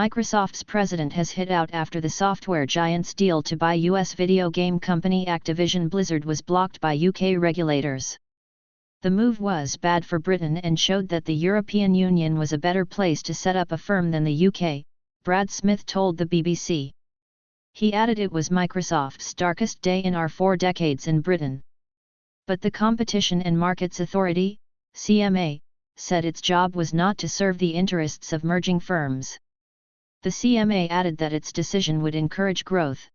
Microsoft's president has hit out after the software giant's deal to buy US video game company Activision Blizzard was blocked by UK regulators. The move was bad for Britain and showed that the European Union was a better place to set up a firm than the UK, Brad Smith told the BBC. He added it was Microsoft's darkest day in our 4 decades in Britain. But the Competition and Markets Authority, CMA, said its job was not to serve the interests of merging firms. The CMA added that its decision would encourage growth.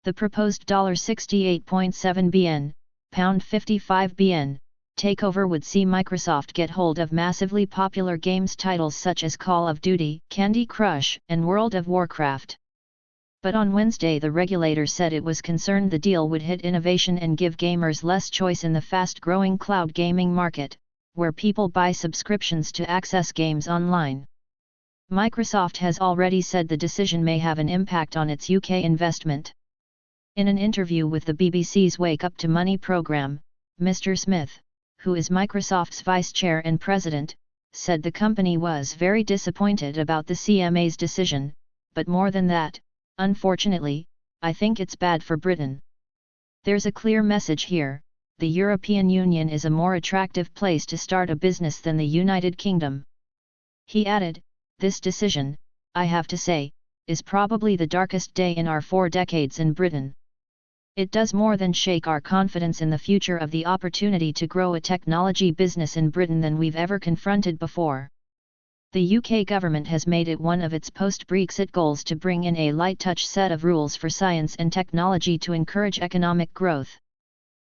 The proposed $68.7 billion, £55 billion, takeover would see Microsoft get hold of massively popular games titles such as Call of Duty, Candy Crush, and World of Warcraft. But on Wednesday the regulator said it was concerned the deal would hit innovation and give gamers less choice in the fast-growing cloud gaming market, where people buy subscriptions to access games online. Microsoft has already said the decision may have an impact on its UK investment. In an interview with the BBC's Wake Up to Money programme, Mr. Smith, who is Microsoft's vice chair and president, said the company was very disappointed about the CMA's decision, but more than that, unfortunately, I think it's bad for Britain. There's a clear message here: the European Union is a more attractive place to start a business than the United Kingdom. He added, this decision, I have to say, is probably the darkest day in our 4 decades in Britain. It does more than shake our confidence in the future of the opportunity to grow a technology business in Britain than we've ever confronted before. The UK government has made it one of its post-Brexit goals to bring in a light-touch set of rules for science and technology to encourage economic growth.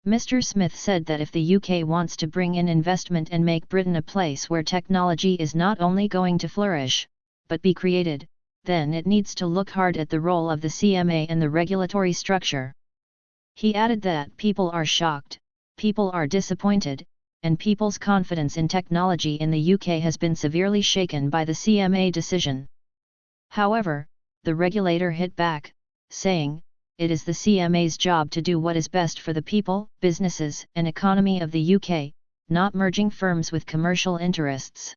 Mr. Smith said that if the UK wants to bring in investment and make Britain a place where technology is not only going to flourish, but be created, then it needs to look hard at the role of the CMA and the regulatory structure. He added that people are shocked, people are disappointed, and people's confidence in technology in the UK has been severely shaken by the CMA decision. However, the regulator hit back, saying, it is the CMA's job to do what is best for the people, businesses, and economy of the UK, not merging firms with commercial interests.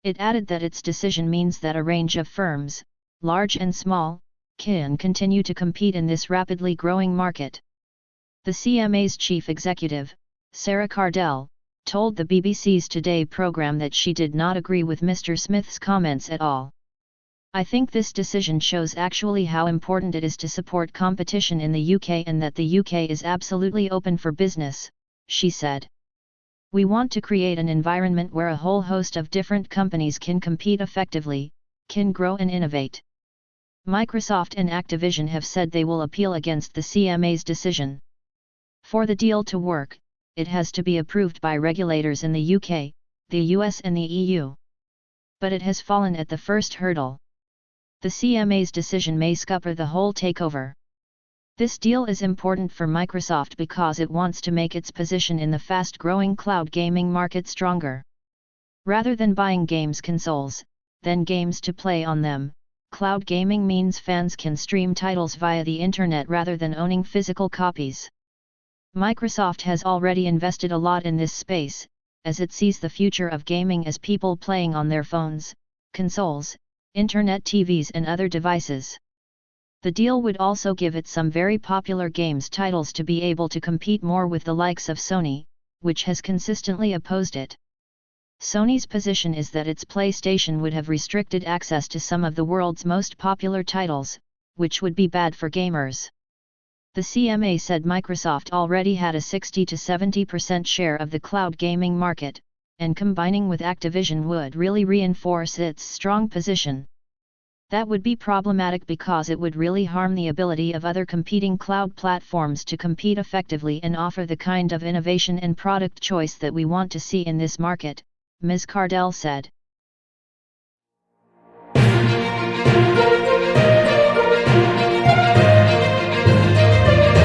It added that its decision means that a range of firms, large and small, can continue to compete in this rapidly growing market. The CMA's chief executive, Sarah Cardell, told the BBC's Today programme that she did not agree with Mr. Smith's comments at all. I think this decision shows actually how important it is to support competition in the UK and that the UK is absolutely open for business, she said. We want to create an environment where a whole host of different companies can compete effectively, can grow and innovate. Microsoft and Activision have said they will appeal against the CMA's decision. For the deal to work, it has to be approved by regulators in the UK, the US and the EU. But it has fallen at the first hurdle. The CMA's decision may scupper the whole takeover. This deal is important for Microsoft because it wants to make its position in the fast-growing cloud gaming market stronger. Rather than buying games consoles, then games to play on them, cloud gaming means fans can stream titles via the internet rather than owning physical copies. Microsoft has already invested a lot in this space, as it sees the future of gaming as people playing on their phones, consoles, internet TVs and other devices. The deal would also give it some very popular games titles to be able to compete more with the likes of Sony, which has consistently opposed it. Sony's position is that its PlayStation would have restricted access to some of the world's most popular titles, which would be bad for gamers. The CMA said Microsoft already had a 60 to 70% share of the cloud gaming market, and combining with Activision would really reinforce its strong position. That would be problematic because it would really harm the ability of other competing cloud platforms to compete effectively and offer the kind of innovation and product choice that we want to see in this market, Ms. Cardell said.